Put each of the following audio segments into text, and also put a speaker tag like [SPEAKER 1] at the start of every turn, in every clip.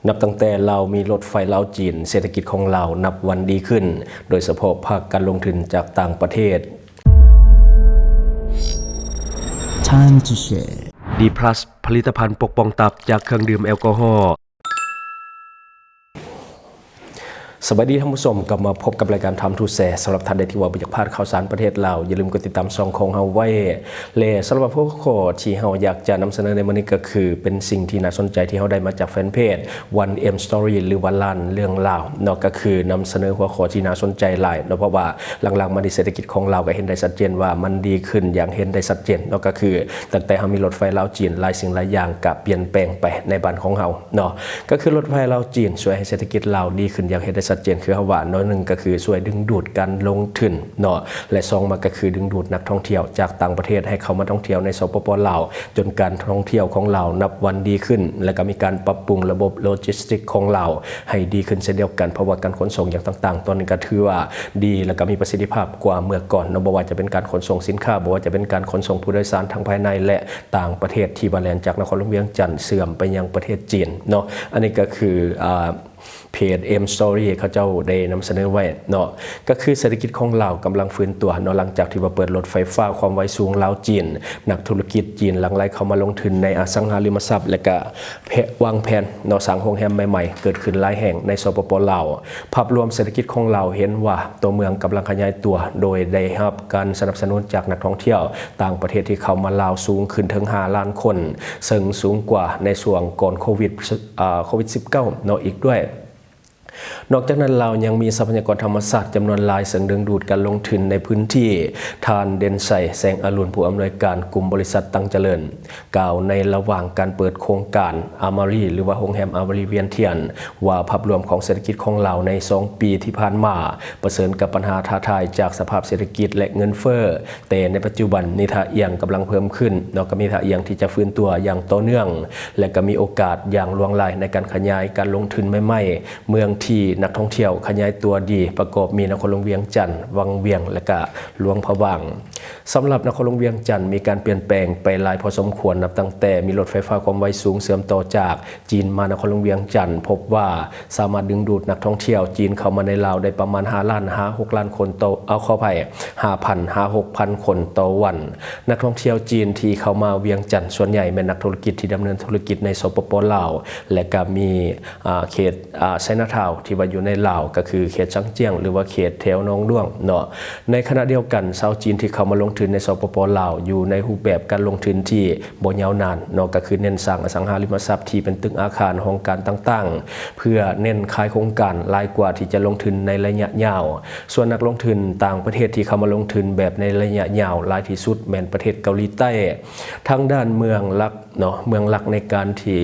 [SPEAKER 1] นับตั้งแต่เรามีรถไฟลาวจีนเศรษฐกิจของเรานับวันดีขึ้นโดยเฉพาะภาคการลงทุนจากต่างประเทศ
[SPEAKER 2] Time to share
[SPEAKER 1] D+ ผลิตภัณฑ์ปกป้องตับจากเครื่องดื่มแอลกอฮอล์สวัสดีท่านผู้ชมกลับมาพบกับรายการทำทูแสสำหรับท่านใดที่ว่าอยากพลาดข่าวสารประเทศลาวอย่าลืมกดติดตามช่องของเฮาไว้และสำหรับพวกข้อที่เฮาอยากจะนำเสนอในวันนี้ก็คือเป็นสิ่งที่น่าสนใจที่เฮาได้มาจากแฟนเพจ 1M Story หรือว่าล้านเรื่องลาวเนาะก็คือนำเสนอหัวข้อที่น่าสนใจหลายเนาะเพราะว่าหลังๆมาในเศรษฐกิจของเราก็เห็นได้ชัดเจนว่ามันดีขึ้นอย่างเห็นได้ชัดเจนเนาะก็คือตั้งแต่เฮามีรถไฟลาวจีนหลายสิ่งหลายอย่างก็เปลี่ยนแปลงไปในบ้านของเฮาเนาะก็คือรถไฟลาวจีนช่วยให้เศรษฐกิจลาวดีขึ้นอย่างเห็นได้ชัดเจนคือเฮาว่าน้อยหนึ่งก็คือช่วยดึงดูดการลงทุนเนาะและสองมาก็คือดึงดูดนักท่องเที่ยวจากต่างประเทศให้เข้ามาท่องเที่ยวในสปป.ลาวจนการท่องเที่ยวของเรานับวันดีขึ้นและก็มีการปรับปรุงระบบโลจิสติกของเราให้ดีขึ้นเช่นเดียวกันเพราะว่าการขนส่งอย่างต่างๆตอนนี้ก็ถือว่าดีและก็มีประสิทธิภาพกว่าเมื่อก่อนเนาะบ่ว่าจะเป็นการขนส่งสินค้าบ่ว่าจะเป็นการขนส่งผู้โดยสารทั้งภายในและต่างประเทศที่บาแลนจากนครหลวงเวียงจันทร์เสื่อมไปยังประเทศจีนเนาะอันนี้ก็คือเพจ M Story เขาเจ้าได้นำเสนอไว้เนาะก็คือเศรษฐกิจของเรากำลังฟื้นตัวเนาะหลังจากที่ว่าเปิดรถไฟฟ้าความไวสูงลาวจีนนักธุรกิจจีนหลั่งไหลเข้ามาลงทุนในอสังหาริมทรัพย์และก็วางแผนเนาะสร้างโรงแรมใหม่ๆเกิดขึ้นหลายแห่งในสปป.ลาวภาพรวมเศรษฐกิจของเราเห็นว่าตัวเมืองกำลังขยายตัวโดยได้รับการสนับสนุนจากนักท่องเที่ยวต่างประเทศที่เข้ามาลาวสูงขึ้นถึง5 ล้านคนซึ่งสูงกว่าในช่วงก่อนโควิด-19 เนาะอีกด้วยนอกจากนั้นเรายังมีทรัพยากรธรรมชาติจำนวนหลายซึ่งดึงดูดการลงทุนในพื้นที่ทานเด่นใสแสงอรุณผู้อำนวยการกลุ่มบริษัทตั้งเจริญกล่าวในระหว่างการเปิดโครงการอามารีหรือว่าโรงแรมอามารีเวียนเทียนว่าภาพรวมของเศรษฐกิจของเราใน2 ปีที่ผ่านมาเผชิญกับปัญหาท้าทายจากสภาพเศรษฐกิจและเงินเฟ้อแต่ในปัจจุบันนิทาเอียงกำลังเพิ่มขึ้นนอกจากนิทาเอียงที่จะฟื้นตัวอย่างต่อเนื่องและก็มีโอกาสอย่างล่วงไหลในการขยายการลงทุนใหม่ๆเมืองที่นักท่องเที่ยวขยายตัวดีประกอบมีนครหลวงเวียงจันทร์วังเวียงและก็หลวงพะบางสำหรับนครหลวงเวียงจันทร์มีการเปลี่ยนแปลงไปหลายพอสมควรนับตั้งแต่มีรถไฟฟ้าความไวสูงเชื่อมต่อจากจีนมานครหลวงเวียงจันทร์พบว่าสามารถดึงดูดนักท่องเที่ยวจีนเข้ามาในลาวได้ประมาณ5 ล้าน6 ล้านคนต่อขออภัย 5,000 6,000 คนต่อวันนักท่องเที่ยวจีนที่เข้ามาเวียงจันทร์ส่วนใหญ่เป็นนักธุรกิจที่ดำเนินธุรกิจในสปป.ลาวและก็มีเขตไชน่าทาวน์ที่ว่าอยู่ในลาวก็คือเขตซังเจียงหรือว่าเขตแถวหนองด้วงเนาะในขณะเดียวกันชาวจีนที่เข้ามาลงทุนในสปป.ลาวอยู่ในรูปแบบการลงทุนที่บ่ยาวนานเนาะก็คือเน้นสร้างอสังหาริมทรัพย์ที่เป็นตึกอาคารโครงการต่างๆเพื่อเน้นขายโครงการรายกว่าที่จะลงทุนในระยะยาวส่วนนักลงทุนต่างประเทศที่เข้ามาลงทุนแบบในระยะยาวหลายที่สุดแม่นประเทศเกาหลีใต้ทางด้านเมืองหลักเนาะเมืองหลักในการที่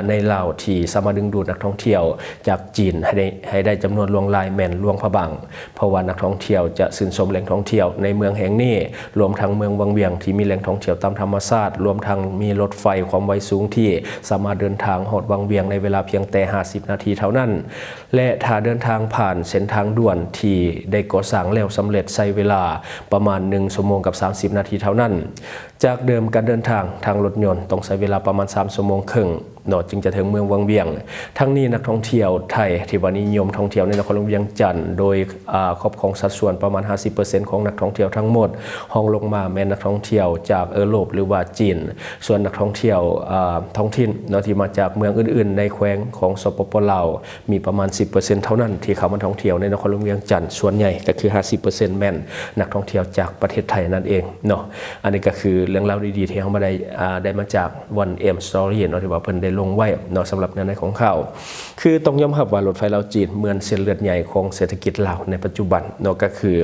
[SPEAKER 1] ในลาวที่สามารถดึงดูดนักท่องเที่ยวจากจีนให้ได้จำนวนล่วงลายแม่นหลวงพะบางเพราะว่านักท่องเที่ยวจะชื่นชมแหล่งท่องเที่ยวในเมืองแห่งนี้รวมทั้งเมืองวังเวียงที่มีแหล่งท่องเที่ยวตามธรรมชาติรวมทั้งมีรถไฟความไวสูงที่สามารถเดินทางฮอดวังเวียงในเวลาเพียงแต่50 นาทีเท่านั้นและถ้าเดินทางผ่านเส้นทางด่วนที่ได้ก่อสร้างแล้วสำเร็จใช้เวลาประมาณ1 ชั่วโมงกับ30 นาทีเท่านั้นจากเดิมการเดินทางรถยนต์ต้องใช้เวลาประมาณ3 ชั่วโมงครึ่งเนาะจึงจะถึงเมืองวังเวียงทั้งนี้นักท่องเที่ยวไทยที่ว่านิยมท่องเที่ยวในนครหลวงเวียงจันทร์โดยครอบครองสัดส่วนประมาณ 50% ของนักท่องเที่ยวทั้งหมดห้องลงมาแม้นักท่องเที่ยวจากยุโรปหรือว่าจีนส่วนนักท่องเที่ยวท้องถิ่นเนาะที่มาจากเมืองอื่นๆในแขวงของสปป.ลาวมีประมาณ 10% เท่านั้นที่เข้ามาท่องเที่ยวในนครหลวงเวียงจันทร์ส่วนใหญ่ก็คือ 50% แม่นนักท่องเที่ยวจากประเทศไทยนั่นเองเนาะอันนี้ก็คือเรื่องราวดีๆที่เราได้มาจาก 1M Story เนาะที่ว่าเพิ่นได้ลงไว้เนาะสำหรับในของข่าวคือต้องยอมรับว่ารถไฟลาวจีนเหมือนเส้นเลือดใหญ่ของเศรษฐกิจลาวในปัจจุบันเนาะก็คือ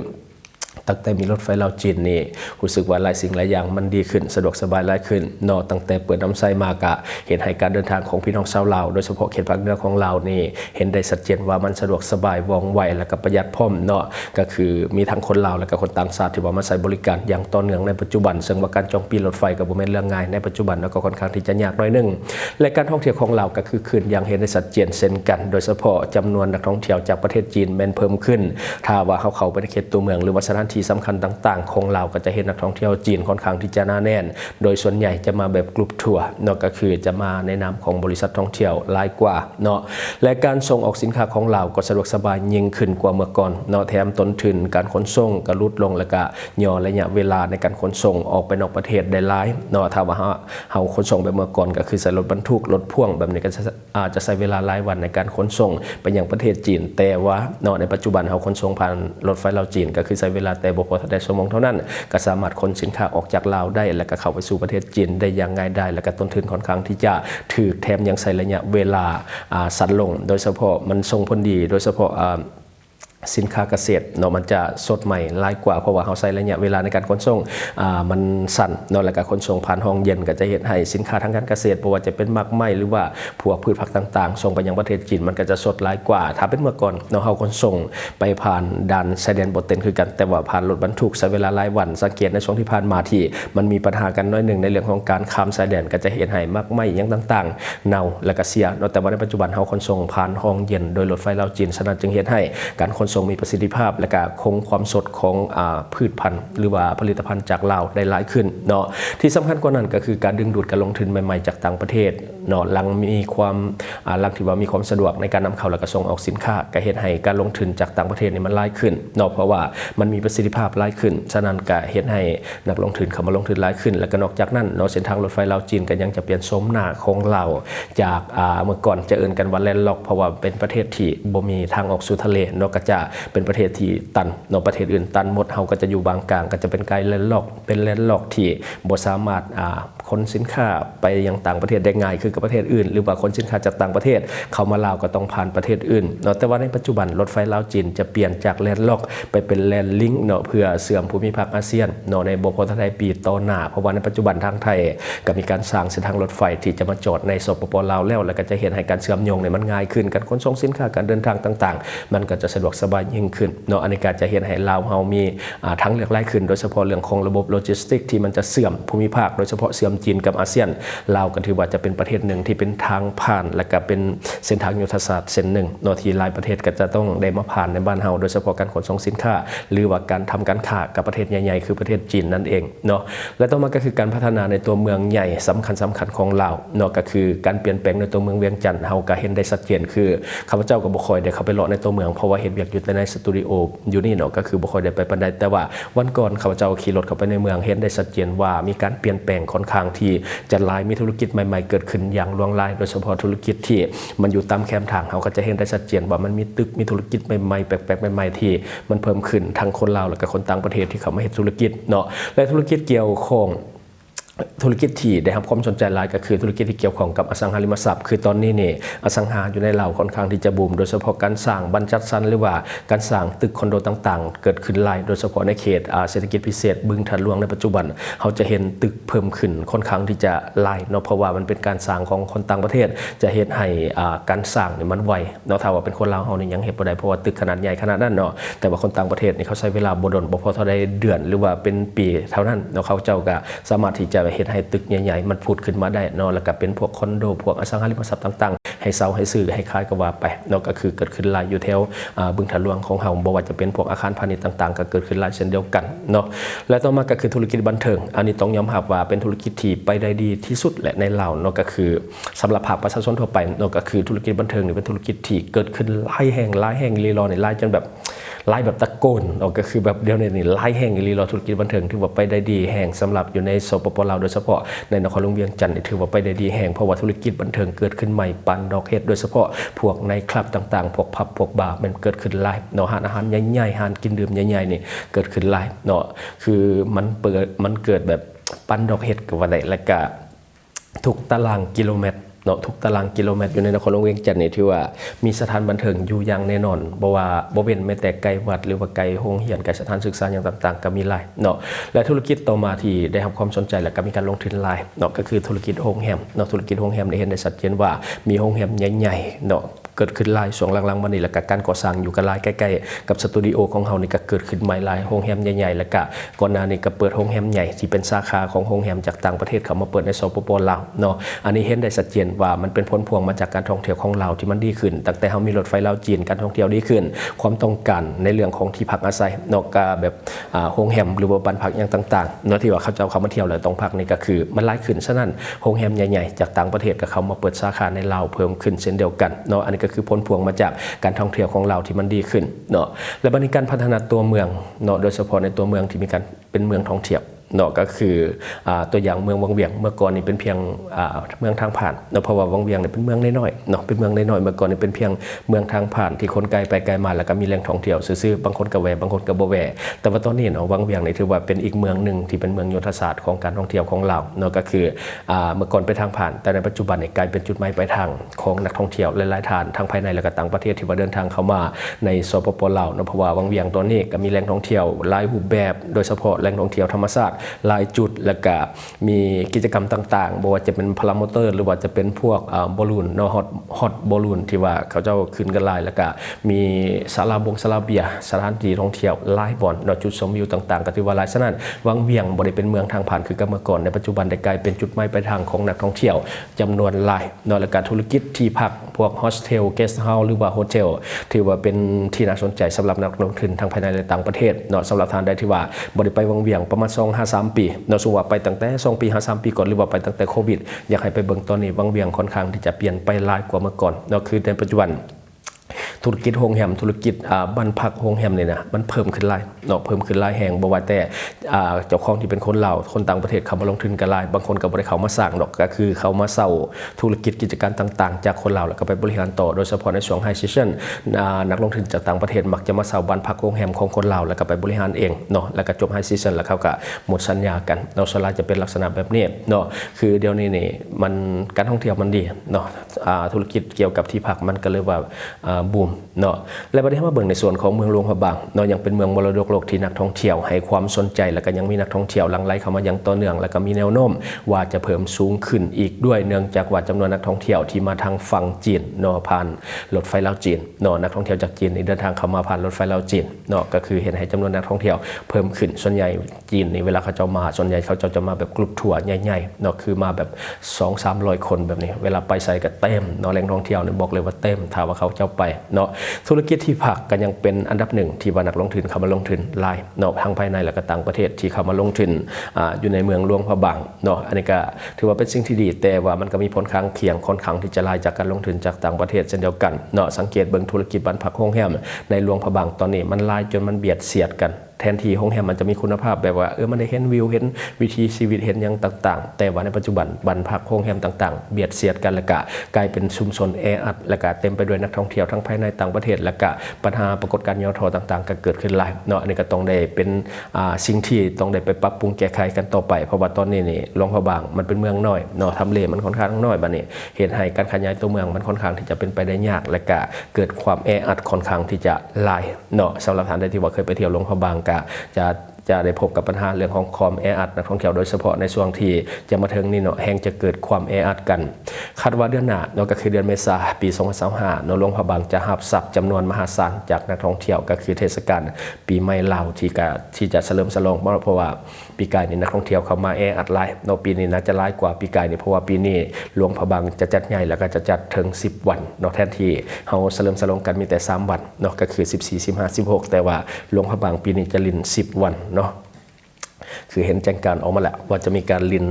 [SPEAKER 1] ตั้งแต่มีรถไฟลาวจีนนี่รู้สึกว่าหลายสิ่งหลายอย่างมันดีขึ้นสะดวกสบายหลายขึ้นเนาะตั้งแต่เปิดน้ำไซมากะเห็นให้การเดินทางของพี่น้องชาวลาวโดยเฉพาะเขตภาคเหนือของลาวนี่เห็นได้ชัดเจนว่ามันสะดวกสบายว่องไวและก็ประหยัดพร้อมเนาะก็คือมีทั้งคนลาวและก็คนต่างชาติที่ว่ามาใช้บริการอย่างต่อเนื่องในปัจจุบันซึ่งว่าการจองปีรถไฟก็บ่แม่นเรื่องง่ายในปัจจุบันแล้วก็ค่อนข้างที่จะยากหน่อยนึงและการท่องเที่ยวของลาวก็คือขึ้นอย่างเห็นได้ชัดเจนเช่นกันโดยเฉพาะจำนวนนักท่องเที่ยวจากประเทศจีนแม่นเพิ่มขึ้นถ้าว่าเขาไปในเขตตัวเมืองหรือว่าสถาน านที่สำคัญต่างๆของเราก็จะเห็นนักท่องเที่ยวจีนค่อนข้างที่จะหนาแน่นโดยส่วนใหญ่จะมาแบบกลุ่มทัวร์เนาะก็คือจะมาในนามของบริษัทท่องเที่ยวหลายกว่าเนาะและการส่งออกสินค้าของเราก็สะดวกสบายยิ่งขึ้นกว่าเมื่อก่อนเนาะแถมต้นทุนการขนส่งก็ลดลงและก็ย่อระยะเวลาในการขนส่งออกไปนอกประเทศได้หลายเนาะถ้าว่าเฮาขนส่งแบบเมื่อก่อนก็คือใส่รถบรรทุกรถพ่วงแบบนี้ก็อาจจะใช้เวลาหลายวันในการขนส่งไปยังประเทศจีนแต่ว่าเนาะในปัจจุบันเฮาขนส่งผ่านรถไฟลาวจีนก็คือใช้เวลาแต่บ่พอได้ชั่วโมงเท่านั้นก็สามารถขนสินค้าออกจากลาวได้และก็เข้าไปสู่ประเทศจีนได้อย่างง่ายดายและก็ต้นทุนค่อนข้างที่จะถูกแถมยังใช้ระยะเวลาสั้นลงโดยเฉพาะมันส่งผลดีโดยเฉพาะสินค้าเกษตรเนาะมันจะสดใหม่หลายกว่าเพราะว่าเขาใช้ระยะเวลาในการขนส่งมันสั้นเนาะและการขนส่งผ่านห้องเย็นก็จะเห็นให้สินค้าทางการเกษตรบ่ว่าจะเป็นหมากไม้หรือว่าพวกพืชผักต่างๆส่งไปยังประเทศจีนมันก็จะสดหลายกว่าถ้าเป็นเมื่อก่อนเนาะเขาขนส่งไปผ่านด่านชายแดนบ่เต็นคือกันแต่ว่าผ่านรถบรรทุกใช้เวลาหลายวันสังเกตในช่วงที่ผ่านมาที่มันมีปัญหากันน้อยหนึ่งในเรื่องของการข้ามชายแดนก็จะเห็นให้หมากไม้อย่างต่างๆเน่าและก็เสียเนาะแต่ว่าในปัจจุบันเขาขนส่งผ่านห้องเย็นโดยรถไฟลาวจีนฉะนั้นจึงเห็นให้การขนส่งมีประสิทธิภาพและก็คงความสดของพืชพันธุ์หรือว่าผลิตภัณฑ์จากลาวได้หลายขึ้นเนาะที่สำคัญกว่านั้นก็คือการดึงดูดการลงทุนใหม่ๆจากต่างประเทศเนาะหลังที่ว่ามีความสะดวกในการนำเข้าและก็ส่งออกสินค้าก็เฮ็ดให้การลงทุนจากต่างประเทศนี่มันหลายขึ้นเนาะเพราะว่ามันมีประสิทธิภาพหลายขึ้นฉะนั้นก็เฮ็ดให้นักลงทุนเข้ามาลงทุนหลายขึ้นและก็นอกจากนั้นเนาะเส้นทางรถไฟลาวจีนก็ยังจะเปลี่ยนโฉมหน้าของเราจากเมื่อก่อนจะเอิ้นกันว่าแลนด์ล็อกเพราะว่าเป็นประเทศที่บ่มีทางออกสู่ทะเลเนาะก็จะเป็นประเทศที่ตันเนาะประเทศอื่นตันหมดเฮาก็จะอยู่บางกลางก็จะเป็นไกด์แลนด์ล็อกเป็นแลนด์ล็อกที่บ่สามารถขนสินค้าไปยังต่างประเทศได้ง่ายคือกับประเทศอื่นหรือว่าขนสินค้าจากต่างประเทศเข้ามาลาวก็ต้องผ่านประเทศอื่นเนาะแต่ว่าในปัจจุบันรถไฟลาวจีนจะเปลี่ยนจากแลนด์ล็อกไปเป็นแลนด์ลิงก์เนาะเพื่อเสื่อมภูมิภาคอาเซียนเนาะในบ่พอไทยปีต่อหน้าเพราะว่าในปัจจุบันทางไทยก็มีการสร้างเส้นทางรถไฟที่จะมาจอดในสปปลาวแล้วก็จะเห็นให้การเชื่อมโยงเนี่ยมันง่ายขึ้นการขนส่งสินค้าการเดินทางต่างๆมันก็จะสะดวกสบายยิ่งขึ้นเนาะอันนี้ก็จะเห็นให้ลาวเฮามีทั้งเลือกหลายขึ้นโดยเฉพาะเรื่องของระบบโลจิสติกที่มันจะเสื่อมภูมิภาคโดยเฉพาะเสื่อมจีนกับอาเซียนลาวก็ถือว่าจะเป็นประเทศหนึ่งที่เป็นทางผ่านและก็เป็นเส้นทางยุทธศาสตร์เส้นหนึ่งเนาะที่หลายประเทศก็จะต้องได้มาผ่านในบ้านเฮาโดยเฉพาะการขนส่งสินค้าหรือว่าการทำการค้ากับประเทศใหญ่ๆคือประเทศจีนนั่นเองเนาะและต่อมาก็คือการพัฒนาในตัวเมืองใหญ่สำคัญของลาวเนาะก็คือการเปลี่ยนแปลงในตัวเมืองเวียงจันทน์เฮาก็เห็นได้ชัดเจนคือข้าพเจ้าก็บ่ค่อยได้เข้าไปเลาะในตัวเมืองเพราะว่าเฮ็ดเวียกอยู่แต่ในสตูดิโออยู่นี่เนาะก็คือบ่ค่อยได้ไปปานใดแต่ว่าวันก่อนข้าพเจ้าขี่รถเข้าไปในเมืองเห็นได้ชัดเจนว่ามีการเปลี่ยนแปลงค่อนข้างที่จะหลายมีธุรกิจใหม่ๆเกิดขึ้นอย่างล่วงลายโดยเฉพาะธุรกิจที่มันอยู่ตามแคมทางเฮาก็จะเห็นได้ชัดเจนว่ามันมีตึกมีธุรกิจใหม่ๆแปลกๆใหม่ๆที่มันเพิ่มขึ้นทั้งคนลาวและก็คนต่างประเทศที่เข้ามาเฮ็ดธุรกิจเนาะและธุรกิจเกี่ยวข้องธุรกิจที่ได้รับความสนใจหลายก็คือธุรกิจที่เกี่ยวข้องกับอสังหาริมทรัพย์คือตอนนี้นี่อสังหาอยู่ในลาวค่อนข้างที่จะบูมโดยเฉพาะการสร้างบรรจัดสรรหรือว่าการสร้างตึกคอนโดต่างๆเกิดขึ้นหลายโดยเฉพาะในเขตเศรษฐกิจพิเศษบึงทันหลวงในปัจจุบันเขาจะเห็นตึกเพิ่มขึ้นค่อนข้างที่จะหลายเนาะเพราะว่ามันเป็นการสร้างของคนต่างประเทศจะเฮ็ดให้การสร้างนี่มันไวเนาะถ้าว่าเป็นคนลาวเฮานี่ยังเฮ็ดบ่ได้เพราะว่าตึกขนาดใหญ่ขนาดนั้นเนาะแต่ว่าคนต่างประเทศนี่เขาใช้เวลาบ่ดนบ่พอเท่าใดเดือนหรือว่าเป็นปีเท่านั้นเนาะเขาเจ้าก็สามารถที่จะเฮ็ดให้ตึกใหญ่ๆมันพูดขึ้นมาได้เนาะแล้วก็เป็นพวกคอนโดพวกอสังหาริมทรัพย์ต่างๆให้เซาให้ซื้อให้ขายก็ว่าไปเนาะก็คือเกิดขึ้นหลายอยู่แถวบึงทันหลวงของเฮาบ่ว่าจะเป็นพวกอาคารพาณิชย์ต่างๆก็เกิดขึ้นหลายเช่นเดียวกันเนาะและต่อมาก็คือธุรกิจบันเทิงอันนี้ต้องยอมรับว่าเป็นธุรกิจที่ไปได้ดีที่สุดและในลาวเนาะก็คือสำหรับภาคประชาชนทั่วไปเนาะก็คือธุรกิจบันเทิงนี่เป็นธุรกิจที่เกิดขึ้นหลายแห่งลีลอในหลายจนแบบไล่แบบตะโกนก็คือแบบเดียวนี่ไล่แห่งลีลอธุรกิจบันเทิงถือว่าไปได้ดีแห่งสำหรับอยู่ในสปปลาวโดยเฉพาะในนครหลวงเวียงจันทน์ถือว่าไปได้ดีแห่งเพราะว่าธุรกิจบันเทิงเกิดขึ้นใหม่ปันดอกเฮ็ดโดยเฉพาะพวกในคลับต่างๆพวกผับพวกบาร์มันเกิดขึ้นหลายเนาะอาหารใหญ่ๆอาหารกินดื่มใหญ่ๆนี่เกิดขึ้นหลายเนาะคือมันเกิดแบบปันดอกเฮ็ดก็ว่าได้แล้วก็ทุกตารางกิโลเมตรเนาะทุกตารางกิโลเมตรอยู่ในนครหลวงเวียงจันทน์นี่ถือว่ามีสถานบันเทิงอยู่อย่างแน่นอนบ่ว่าบ่เว้นแม้แต่ไกลวัดหรือว่าไกลโรงเรียนไกลสถานศึกษาอย่างต่างๆก็มีหลายเนาะและธุรกิจต่อมาที่ได้รับความสนใจและก็มีการลงทุนหลายเนาะก็คือธุรกิจโรงแรมเนาะธุรกิจโรงแรมได้เห็นได้ชัดเจนว่ามีโรงแรมใหญ่ๆเนาะ เกิดขึ้นหลายช่วงหลังๆมานี่แล้วก็การก่อสร้างอยู่กันหลายใกล้ๆกับสตูดิโอของเฮานี่ก็เกิดขึ้นใหม่หลายโรงแรมใหญ่ๆแล้วก็ก่อนหน้านี้ก็เปิดโรงแรมใหญ่ที่เป็นสาขาของโรงแรมจากต่างประเทศเข้ามาเปิดในสปป.ลาวเนาะอันนี้เห็นได้ชัดเจนว่ามันเป็นผลพวงมาจากการท่องเที่ยวของลาวที่มันดีขึ้นตั้งแต่เฮามีรถไฟลาวจีนการท่องเที่ยวดีขึ้นความต้องการในเรื่องของที่พักอาศัยนอกจากแบบโรงแรมหรือว่าบ้านพักอย่างต่างๆเนาะที่ว่าเขาจะเข้ามาเที่ยวแล้วต้องพักนี่ก็คือมันหลายขึ้นฉะนั้นโรงแรมใหญ่ๆจากต่างประเทศก็เข้ามาเปิดสาขาในลาวเพิ่มขึ้นเช่นเดียวกันเนาะอันนี้ก็คือผลพวงมาจากการท่องเที่ยวของเราที่มันดีขึ้นเนาะและบริการพัฒนาตัวเมืองเนาะโดยเฉพาะในตัวเมืองที่มีการเป็นเมืองท่องเที่ยวเนาะก็คือตัวอย่างเมืองวังเวียงเมื่อก่อนนี่เป็นเพียงเมืองทางผ่านเนาะเพราะว่าวังเวียงเนี่ยเป็นเมืองน้อยๆเนาะเป็นเมืองน้อยๆเมื่อก่อนนี่เป็นเพียงเมืองทางผ่านที่คนไกลไปไกลมาแล้วก็มีแหล่งท่องเที่ยวซื่อๆบางคนก็แวะบางคนก็บ่แวะแต่ว่าตอนนี้เนาะวังเวียงนี่ถือว่าเป็นอีกเมืองหนึ่งที่เป็นเมืองยุทธศาสตร์ของการท่องเที่ยวของเราเนาะก็คือเมื่อก่อนเป็นทางผ่านแต่ในปัจจุบันนี่กลายเป็นจุดหมายปลายทางของนักท่องเที่ยวหลายๆท่านทั้งภายในและก็ต่างประเทศที่ว่าเดินทางเข้ามาในสปป.ลาวเนาะเพราะว่าวังเวียงตอนนี้ก็มีแหล่งท่องเที่ยวหลายรูปแบบโดยเฉพาะแหล่งท่องเที่ยวธรรมชาติหลายจุดแล้วก็มีกิจกรรมต่างๆบ่ว่าจะเป็นพารามอเตอร์หรือว่าจะเป็นพวกบอลลูนเนาะฮอตบอลลูนที่ว่าเขาเจ้าขึ้นกันหลายแล้วก็มีศาลาเบียสถานที่ท่องเที่ยวหลายบ่อนเนาะจุดชมวิวต่างๆก็ถือว่าหลายฉะนั้นวังเวียงบ่ได้เป็นเมืองทางผ่านคือกับเมื่อก่อนในปัจจุบันได้กลายเป็นจุดหมายปลายทางของนักท่องเที่ยวจำนวนหลายเนาะแล้วก็ธุรกิจที่พักพวกโฮสเทลเกสต์เฮาส์หรือว่าโฮเทลถือว่าเป็นที่น่าสนใจสำหรับนักลงทุนทั้งภายในและต่างประเทศเนาะสำหรับท่านใดที่ว่าบ่ได้ไปวังเวียงประมาณ2-3 ปีเนาะสมมุติว่าไปตั้งแต่2 ปี 5-3 ปีก่อนหรือว่าไปตั้งแต่โควิดอยากให้ไปเบิ่งตอนนี้วังเวียงค่อนข้างที่จะเปลี่ยนไปหลายกว่าเมื่อก่อนเนาะคือในปัจจุบันธุรกิจโรงแรมธุรกิจบ้านพักโรงแรมเนี่ยนะมันเพิ่มขึ้นหลายเนาะเพิ่มขึ้นหลายแห่งบ่ว่าแต่เจ้าของที่เป็นคนลาวคนต่างประเทศเข้ามาลงทุนกันหลายบางคนก็บ่ได้เข้ามาสร้างดอกก็คือเขามาเช่าธุรกิจกิจการต่างๆจากคนลาวแล้วก็ไปบริหารต่อโดยเฉพาะในช่วงไฮซีซั่นนักลงทุนจากต่างประเทศมักจะมาเช่าบ้านพักโรงแรมของคนลาวแล้วก็ไปบริหารเองเนาะแล้วก็จบไฮซีซั่นแล้วเขาก็หมดสัญญากันเนาะส่วนใหญ่จะเป็นลักษณะแบบนี้เนาะคือเดี๋ยวนี้นี่มันการท่องเที่ยวมันดีเนาะธุรกิจเกี่ยวกับที่พักมันก็เลยว่าบูมเนาะและประเด็นมาเบิ่งในส่วนของเมืองหลวงพระบางเนาะยังเป็นเมืองมรดกโลกที่นักท่องเที่ยวให้ความสนใจแล้วก็ยังมีนักท่องเที่ยวหลั่งไหลเข้ามาอย่างต่อเนื่องแล้วก็มีแนวโน้มว่าจะเพิ่มสูงขึ้นอีกด้วยเนื่องจากว่าจำนวนนักท่องเที่ยวที่มาทางฝั่งจีนเนาะผ่านรถไฟลาวจีนเนาะนักท่องเที่ยวจากจีนนี่เดินทางเข้ามาผ่านรถไฟลาวจีนเนาะก็คือเห็นให้จำนวนนักท่องเที่ยวเพิ่มขึ้นส่วนใหญ่จีนนี่เวลาเขาจะมาส่วนใหญ่เขาจะมาแบบกลุ่มทัวร์ใหญ่ๆเนาะคือมาแบบ 200-300 คนแบบนี้เวลาไปใส่ก็เต็มเนาะแหล่งท่องเที่ยวนี่บอกเลยว่าเต็มถ้าว่าเขาเจ้าไปเนาะธุรกิจที่พักก็ยังเป็นอันดับหนึ่งที่ว่านักลงทุนเข้ามาลงทุนหลายเนาะทั้งภายในและก็ต่างประเทศที่เข้ามาลงทุนอยู่ในเมืองหลวงพระบางเนาะอันนี้ก็ถือว่าเป็นสิ่งที่ดีแต่ว่ามันก็มีผลข้างเคียงค่อนข้างที่จะหลายจากการลงทุนจากต่างประเทศเช่นเดียวกันเนาะสังเกตเบิ่งธุรกิจบ้านพักโรงแรมในหลวงพระบางตอนนี้มันหลายจนมันเบียดเสียดกันแทนที่โรงแรมมันจะมีคุณภาพแบบว่ามันได้เห็นวิวเห็นวิถีชีวิตเห็นอย่างต่างๆแต่ว่าในปัจจุบันบ้านพักโรงแรมต่างๆเบียดเสียดกันแล้วก็กลายเป็นชุมชนแออัดแล้วก็เต็มไปด้วยนักท่องเที่ยวทั้งภายในต่างประเทศแล้วก็ปัญหาปรากฏการณ์ยอทต่างๆก็เกิดขึ้นหลายเนาะอันนี้ก็ต้องได้เป็นสิ่งที่ต้องได้ไปปรับปรุงแก้ไขกันต่อไปเพราะว่าตอนนี้นี่หลวงพระบางมันเป็นเมืองน้อยเนาะทำเลมันค่อนข้างน้อยบัดนี้เหตุให้การขยายตัวเมืองมันค่อนข้างที่จะเป็นไปได้ยากและก็เกิดความแออัดค่อนข้างที่จะหลายเนาะสำหรับท่านใดที่ว่าเคยไปเที่ยวหลวงพระบางก็จะได้พบกับปัญหาเรื่องของความแออัดนักท่องเที่ยวโดยเฉพาะในช่วงที่จะมาถึงนี่เนาะแห่งจะเกิดความแออัดกันคาดว่าเดือนหน้าเนาะก็คือเดือนเมษายนปี2025เนาะหลวงพระบางจะรับทรัพย์จำนวนมหาศาลจากนักท่องเที่ยวก็คือเทศกาลปีใหม่ลาวที่จะเฉลิมฉลองเพราะว่าปีกายนี่นักท่องเที่ยวเข้ามาแออัดหลายเนาะปีนี้น่าจะหลายกว่าปีกายนี่เพราะว่าปีนี้หลวงพระบางจะจัดใหญ่แล้วก็จะจัดถึง10 วันเนาะแทนที่เฮาเฉลิมฉลองกันมีแต่3 วันเนาะก็คือ14 15 16แต่ว่าหลวงพระบางปีนี้จะลิน10 วันเนาะคือเห็นแจ้งการออกมาแล้วว่าจะมีการลิน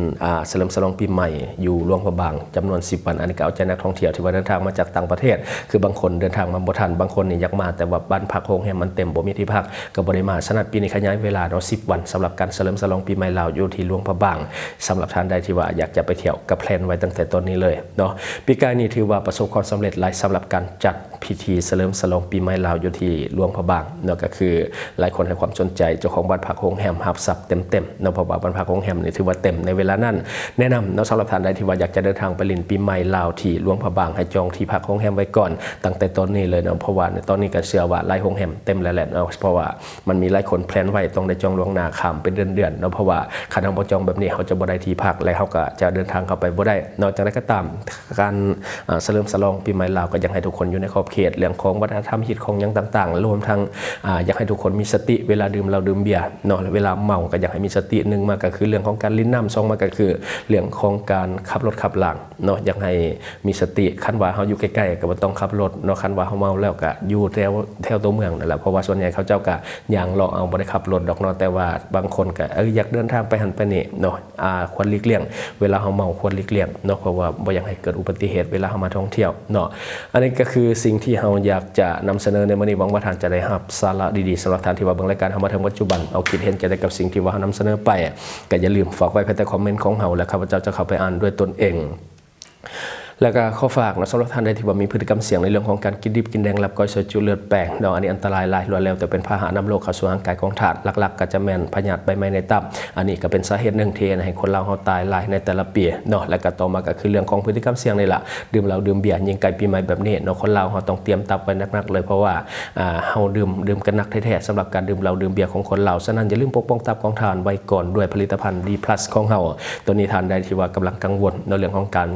[SPEAKER 1] เฉลิมฉลองปีใหม่อยู่หลวงพระบางจำนวน10 วันอันนี้ก็เอาใจนักท่องเที่ยวที่ว่าเดินทางมาจากต่างประเทศคือบางคนเดินทางมาบ่ทันบางคนนี่อยากมาแต่ว่าบ้านพักโรงแรมมันเต็มบ่มีที่พักก็บ่ได้มาฉะนั้นปีนี้ขยายเวลาเนาะ10 วันสำหรับการเฉลิมฉลองปีใหม่ลาวอยู่ที่หลวงพระบางสำหรับท่านใดที่ว่าอยากจะไปเที่ยวก็แพลนไว้ตั้งแต่ต้นนี้เลยเนาะปีกายนี้ถือว่าประสบความสำเร็จหลายสำหรับการจัดพิ พิธีเฉลิมฉลองปีใหม่ลาวอยู่ที่หลวงพระบางเนาะก็คือหลายคนให้ความสนใจเจ้าของบ้านพักโรงแรมรับทรัพย์เต็มๆเนาะเพราะว่าบ้านพักโรงแรมนี่ถือว่าเต็มในเวลานั้นแนะนำเนาะสำหรับท่านใดที่ว่าอยากจะเดินทางไปเล่นปีใหม่ลาวที่หลวงพระบางให้จองที่พักโรงแรมไว้ก่อนตั้งแต่ตอนนี้เลยเนาะเพราะว่าในตอนนี้ก็เชื่อว่าหลายโรงแรมเต็มแล้วแหละเนาะเพราะว่ามันมีหลายคนแพลนไว้ต้องได้จองล่วงหน้าข้ามเป็นเดือนๆเนาะเพราะว่าคันเฮาบ่จองแบบนี้เขาจะบ่ได้ที่พักและเขาก็จะเดินทางเข้าไปบ่ได้นอกจากนั้นก็ตามการเฉลิมฉลองปีใหม่ลาวก็อยากให้ทุกคนอยู่ในขอบเขตเรื่องของวัฒนธรรมฮิตของหยังต่างๆรวมทั้งอยากให้ทุกคนมีสติเวลาดื่มเหล้าดื่มเบียร์เนาะเวลาเมาก็อยากให้มีสติหนึ่งมาก็คือเรื่องของการลิ้นน้ำสองมาก็คือเรื่องของการขับรถขับหลังเนาะอยากให้มีสติคันว่าเฮาอยู่ใกล้ๆก็บ่ต้องขับรถเนาะคันว่าเฮาเมาแล้วก็อยู่แถวตัวเมืองนั่นแหละเพราะว่าส่วนใหญ่เขาเจ้าก็ย่างเลาะเอาบ่ได้ขับรถดอกเนาะแต่ว่าบางคนก็อยากเดินทางไปหันไปนี่เนาะควรหลีกเลี่ยงเวลาเฮาเมาควรหลีกเลี่ยงเนาะเพราะว่าบ่อยากให้เกิดอุบัติเหตุเวลาเฮามาท่องเที่ยวเนาะอันนี้ก็คือสิ่งที่เฮาอยากจะนำเสนอในมื้อนี้หวังว่าท่านจะได้รับสาระดีๆสำหรับท่านที่ว่าเบิ่งรายการเฮามาถึงปัจจุบันเอาคิดเห็นจะได้กับสิ่งที่ว่าเฮานำเสนอไปก็อย่าลืมฝากไว้ภายใต้คอมเมนต์ของเฮาและข้าพเจ้าจะเข้าไปอ่านด้วยตนเองแล้วก็ข้อฝากนะสำหรับท่านใดที่ว่ามีพฤติกรรมเสี่ยงในเรื่องของการกินดิบกินแดงรับก้อยซอยจุเลือดแป้งเนาะอันนี้อันตรายหลายรวดเร็วแต่เป็นพาหะนำโรคเข้าสู่ร่างกายของท่านหลักๆก็จะแม่นพยาธิใบไม้ในตับอันนี้ก็เป็นสาเหตุหนึ่งที่ให้คนเราเฮาตายหลายในแต่ละปีเนาะแล้วก็ต่อมาก็คือเรื่องของพฤติกรรมเสี่ยงนี่ล่ะดื่มเหล้าดื่มเบียร์ยิงไก่ปีใหม่แบบนี้เนาะคนเราเฮาต้องเตรียมตับไว้หนักๆเลยเพราะว่าเฮาดื่มกันหนักแท้ๆสำหรับการดื่มเหล้าดื่มเบียร์ของคนเราฉะนั้นอย่าลืมปกป้องตับของท่านไว้ก่อนด้วยผลิตภัณฑ์ D+ ของเฮาตัวนี้ท่านใดที่ว่ากำลังกังวลในเรื่องของการ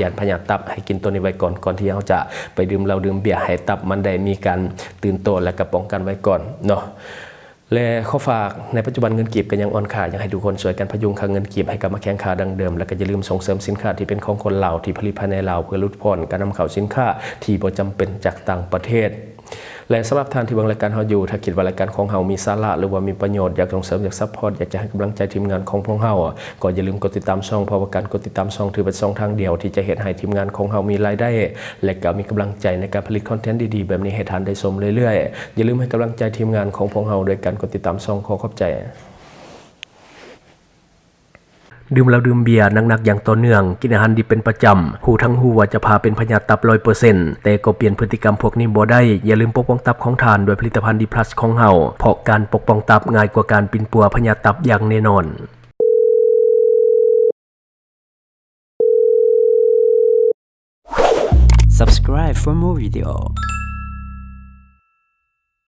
[SPEAKER 1] ยานพยาธิตับให้กินตัวนี้ไว้ก่อนที่เขาจะไปดื่มเหล้าดื่มเบียร์ให้ตับมันได้มีการตื่นตัวและก็ป้องกันไว้ก่อนเนาะและข้อฝากในปัจจุบันเงินกีบก็ยังอ่อนค่าอยากให้ทุกคนช่วยกันพยุงค่าเงินกีบให้กลับมาแข็งค่าดังเดิมและก็อย่าลืมส่งเสริมสินค้าที่เป็นของคนลาวที่ผลิตภายในลาวเพื่อลดผ่อนการนำเข้าสินค้าที่บ่จำเป็นจากต่างประเทศและสำหรับท่านที่เบิ่งรายการเฮาอยู่ถ้าคิดว่ารายการของเฮามีสาระหรือว่ามีประโยชน์อยากส่งเสริมอยากซัพพอร์ตอยากจะให้กำลังใจทีมงานของพวกเฮาก็อย่าลืมกดติดตามช่องเพราะว่าการกดติดตามช่องถือเป็นช่องทางเดียวที่จะเฮ็ดให้ทีมงานของเฮามีรายได้และก็มีกำลังใจในการผลิตคอนเทนต์ดีๆแบบนี้ให้ท่านได้ชมเรื่อยๆอย่าลืมให้กำลังใจทีมงานของพวกเฮาโดยการกดติดตามช่องขอขอบใจดื่มแล้วดื่มเบียร์หนักๆอย่างต่อเนื่องกินอาหารดิบเป็นประจำหูทั้งหูว่าจะพาเป็นพยาธิตับ 100% แต่ก็เปลี่ยนพฤติกรรมพวกนี้บ่ได้อย่าลืมปกป้องตับของท่านด้วยผลิตภัณฑ์ D+ ของเฮาเพราะการปกป้องตับง่ายกว่าการปินปัวพยาธิตับอย่างแน่นอน
[SPEAKER 2] Subscribe for more video.